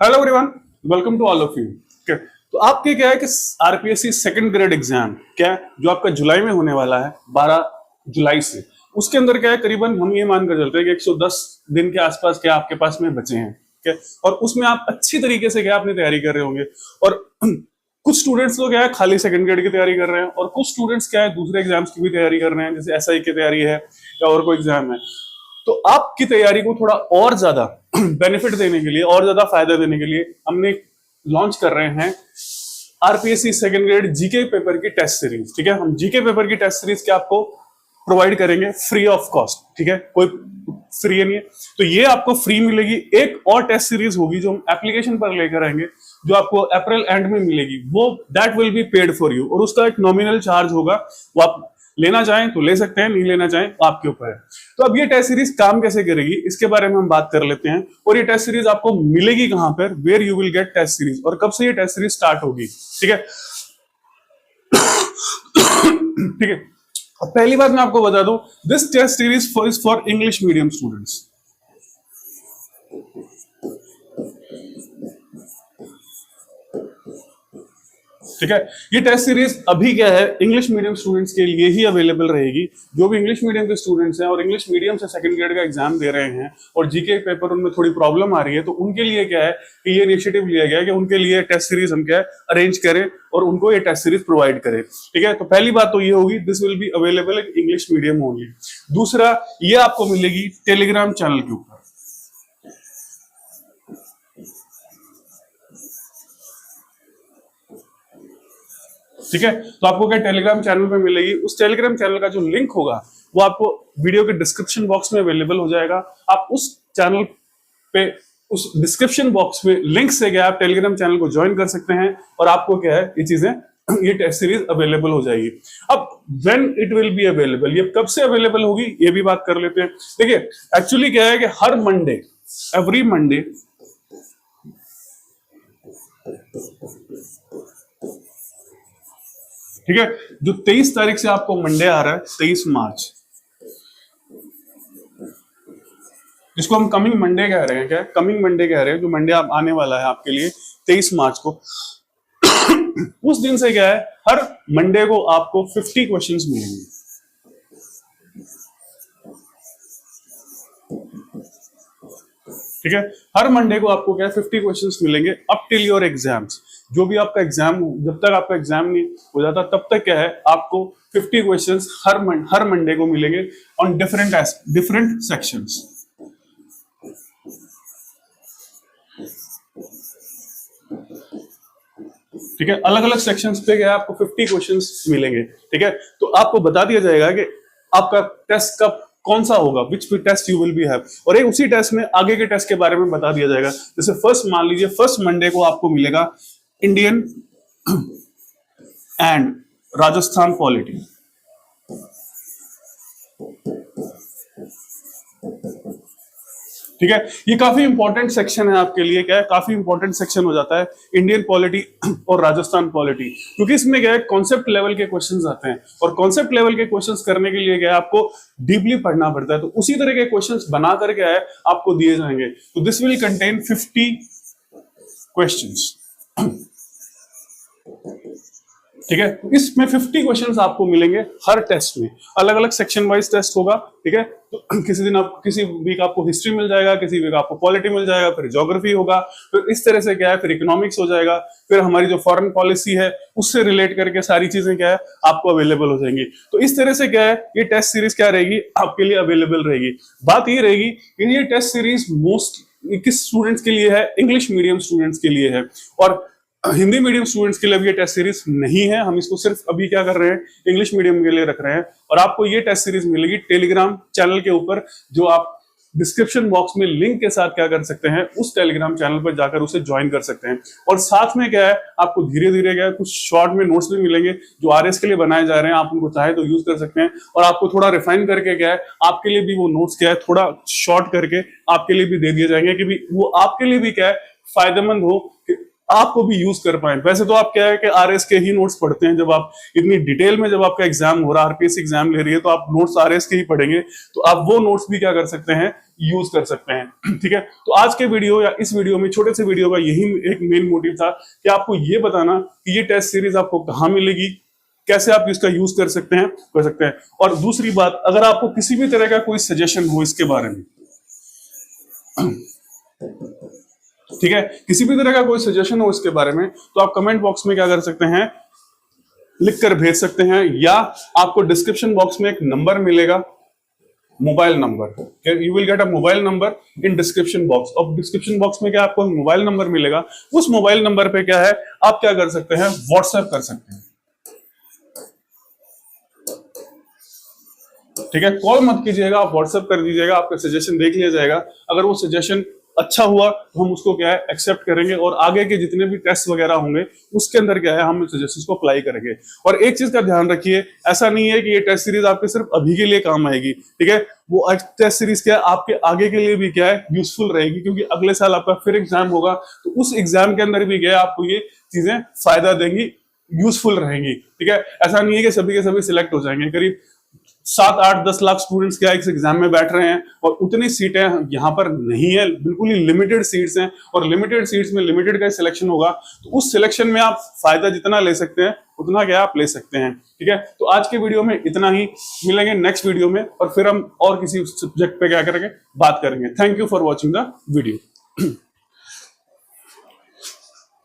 Hello everyone, welcome to all of you. तो आपके क्या है कि आरपीएससी सेकंड ग्रेड एग्जाम क्या है जो आपका जुलाई में होने वाला है 12 जुलाई से। उसके अंदर क्या है, करीबन हम ये मानकर चलते हैं कि 110 दिन के आसपास क्या आपके पास में बचे हैं क्या, और उसमें आप अच्छी तरीके से क्या अपनी तैयारी कर रहे होंगे। और कुछ स्टूडेंट्स तो क्या है खाली सेकंड ग्रेड की तैयारी कर रहे हैं, और कुछ स्टूडेंट्स क्या है दूसरे एग्जाम्स की भी तैयारी कर रहे हैं, जैसे एसआई की तैयारी है या और कोई एग्जाम है। तो आपकी तैयारी को थोड़ा और ज्यादा बेनिफिट देने के लिए और ज्यादा फायदा देने के लिए हमने लॉन्च कर रहे हैं RPSC second grade GK paper की टेस्ट सीरीज। ठीक है, हम जीके पेपर की टेस्ट सीरीज क्या आपको प्रोवाइड करेंगे फ्री ऑफ कॉस्ट। ठीक है, कोई फ्री नहीं है, तो ये आपको फ्री मिलेगी। एक और टेस्ट सीरीज होगी जो हम एप्लीकेशन पर लेकर आएंगे, जो आपको अप्रैल एंड में मिलेगी, वो that will be paid for you, और उसका एक नॉमिनल चार्ज होगा। वो आप लेना चाहें तो ले सकते हैं, नहीं लेना चाहें तो आपके ऊपर है। तो अब ये टेस्ट सीरीज काम कैसे करेगी इसके बारे में हम बात कर लेते हैं। और ये टेस्ट सीरीज आपको मिलेगी कहां पर, where you will get test series, और कब से ये टेस्ट सीरीज स्टार्ट होगी। ठीक है ठीक है, अब पहली बात मैं आपको बता दूं, this test series is for English medium students. ठीक है, ये टेस्ट सीरीज अभी क्या है इंग्लिश मीडियम स्टूडेंट्स के लिए ही अवेलेबल रहेगी। जो भी इंग्लिश मीडियम के स्टूडेंट्स हैं और इंग्लिश मीडियम से सेकंड ग्रेड का एग्जाम दे रहे हैं और जीके पेपर उनमें थोड़ी प्रॉब्लम आ रही है, तो उनके लिए क्या है कि ये इनिशिएटिव लिया गया है कि उनके लिए टेस्ट सीरीज हम क्या है अरेंज करें और उनको ये टेस्ट सीरीज प्रोवाइड करें। ठीक है, तो पहली बात तो ये होगी, this will be available in English medium only. दूसरा, ये आपको मिलेगी टेलीग्राम चैनल के ऊपर। ठीक है, तो आपको क्या टेलीग्राम चैनल पे मिलेगी। उस टेलीग्राम चैनल का जो लिंक होगा वो आपको वीडियो के डिस्क्रिप्शन बॉक्स में अवेलेबल हो जाएगा। आप उस चैनल पे उस डिस्क्रिप्शन बॉक्स में लिंक से क्या आप टेलीग्राम चैनल को ज्वाइन कर सकते हैं, और आपको क्या है ये चीजें ये टेस्ट सीरीज अवेलेबल हो जाएगी। अब when it will be available, ये कब से अवेलेबल होगी ये भी बात कर लेते हैं। देखिए एक्चुअली क्या है कि हर मंडे, एवरी मंडे ठीक है, जो 23 तारीख से आपको मंडे आ रहा है 23 मार्च, जिसको हम कमिंग मंडे कह रहे हैं, क्या कमिंग मंडे कह रहे हैं, जो मंडे आप आने वाला है आपके लिए 23 मार्च को उस दिन से क्या है हर मंडे को आपको 50 क्वेश्चंस मिलेंगे। ठीक है, हर मंडे को आपको क्या 50 क्वेश्चंस मिलेंगे अप टिल योर एग्जाम्स। जो भी आपका एग्जाम, जब तक आपका एग्जाम नहीं हो जाता तब तक क्या है आपको 50 क्वेश्चंस हर मंडे को मिलेंगे ऑन डिफरेंट सेक्शंस। ठीक है, अलग अलग सेक्शंस पे क्या है आपको 50 क्वेश्चंस मिलेंगे। ठीक है, तो आपको बता दिया जाएगा कि आपका टेस्ट कब कौन सा होगा, which test you will be have, और एक उसी टेस्ट में आगे के टेस्ट के बारे में बता दिया जाएगा। जैसे फर्स्ट मान लीजिए फर्स्ट मंडे को आपको मिलेगा इंडियन एंड राजस्थान पॉलिटी। ठीक है, ये काफी इंपॉर्टेंट सेक्शन है आपके लिए, क्या है काफी इंपॉर्टेंट सेक्शन हो जाता है इंडियन पॉलिटी और राजस्थान पॉलिटी, क्योंकि इसमें क्या है कॉन्सेप्ट लेवल के क्वेश्चंस आते हैं, और कॉन्सेप्ट लेवल के क्वेश्चंस करने के लिए क्या है आपको डीपली पढ़ना पड़ता है। तो उसी तरह के क्वेश्चंस बनाकर क्या है आपको दिए जाएंगे। तो दिस विल कंटेन 50 क्वेश्चंस। ठीक है, इसमें 50 क्वेश्चंस आपको मिलेंगे हर टेस्ट में, अलग अलग सेक्शन वाइज टेस्ट होगा। ठीक है, तो किसी दिन आप किसी वीक आपको हिस्ट्री मिल जाएगा, किसी वीक आपको पॉलिटी मिल जाएगा, फिर ज्योग्राफी होगा, फिर इस तरह से क्या है फिर इकोनॉमिक्स हो जाएगा, फिर हमारी जो फॉरेन पॉलिसी है उससे रिलेट करके सारी चीजें क्या है आपको अवेलेबल हो जाएंगी। तो इस तरह से क्या है ये टेस्ट सीरीज क्या रहेगी आपके लिए अवेलेबल रहेगी। बात ये रहेगी कि ये टेस्ट सीरीज मोस्ट किस स्टूडेंट्स के लिए है, इंग्लिश मीडियम स्टूडेंट्स के लिए है, और हिंदी मीडियम स्टूडेंट्स के लिए भी ये टेस्ट सीरीज नहीं है। हम इसको सिर्फ अभी क्या कर रहे हैं इंग्लिश मीडियम के लिए रख रहे हैं, और आपको ये टेस्ट सीरीज मिलेगी टेलीग्राम चैनल के ऊपर, जो आप डिस्क्रिप्शन बॉक्स में लिंक के साथ क्या कर सकते हैं उस टेलीग्राम चैनल पर जाकर उसे ज्वाइन कर सकते हैं। और साथ में क्या है आपको धीरे धीरे क्या है कुछ शॉर्ट में नोट्स भी मिलेंगे जो आरएस के लिए बनाए जा रहे हैं, आप उनको चाहे तो यूज कर सकते हैं, और आपको थोड़ा रिफाइन करके क्या है आपके लिए भी वो नोट्स क्या है थोड़ा शॉर्ट करके आपके लिए भी दे दिए जाएंगे कि भी वो आपके लिए भी क्या है फायदेमंद हो, आपको भी यूज कर पाए। वैसे तो आप क्या है कि आरएस के ही नोट्स पढ़ते हैं, जब आप इतनी डिटेल में जब आपका एग्जाम हो रहा है, आरपीएससी एग्जाम ले रही है, तो आप नोट्स आरएस के ही पढ़ेंगे, तो आप वो नोट्स भी क्या कर सकते हैं, यूज कर सकते हैं। ठीक है, तो आज के वीडियो या इस वीडियो में, छोटे से वीडियो का यही एक मेन मोटिव था कि आपको ये बताना कि ये टेस्ट सीरीज आपको कहाँ मिलेगी, कैसे आप इसका यूज कर सकते हैं। और दूसरी बात, अगर आपको किसी भी तरह का कोई सजेशन हो इसके बारे में, ठीक है, किसी भी तरह का कोई सजेशन हो इसके बारे में, तो आप कमेंट बॉक्स में क्या कर सकते हैं, लिख कर भेज सकते हैं, या आपको डिस्क्रिप्शन बॉक्स में एक नंबर मिलेगा, mobile number, you will get a mobile number in description box. और डिस्क्रिप्शन बॉक्स में क्या आपको मोबाइल नंबर मिलेगा, उस मोबाइल नंबर पे क्या है, आप क्या कर सकते हैं, व्हाट्सएप कर सकते हैं। ठीक है, कॉल मत कीजिएगा, आप व्हाट्सएप कर दीजिएगा, आपका सजेशन देख लिया जाएगा। अगर वो सजेशन अच्छा हुआ तो हम उसको क्या है, एक्सेप्ट करेंगे, और आगे के जितने भी टेस्ट वगैरह होंगे उसके अंदर क्या है, हम सजेशंस को अप्लाई करेंगे। और एक चीज का ध्यान रखिए, ऐसा नहीं है कि ये टेस्ट सीरीज आपके सिर्फ अभी के लिए काम आएगी। ठीक है, वो टेस्ट सीरीज क्या है, आपके आगे के लिए भी क्या है, यूजफुल रहेगी, क्योंकि अगले साल आपका फिर एग्जाम होगा, तो उस एग्जाम के अंदर भी क्या है, आपको ये चीजें फायदा देंगी, यूजफुल रहेंगी। ठीक है, ऐसा नहीं है कि सभी के सभी सिलेक्ट हो जाएंगे। करीब 7, 8, 10 लाख स्टूडेंट्स क्या इस एग्जाम में बैठ रहे हैं, और उतनी सीटें यहाँ पर नहीं है, बिल्कुल ही लिमिटेड सीट्स हैं, और लिमिटेड सीट्स में लिमिटेड का सिलेक्शन होगा, तो उस सिलेक्शन में आप फायदा जितना ले सकते हैं उतना क्या आप ले सकते हैं। ठीक है, तो आज के वीडियो में इतना ही, मिलेंगे नेक्स्ट वीडियो में, और फिर हम और किसी सब्जेक्ट पे क्या करेंगे, बात करेंगे। Thank you for watching the video.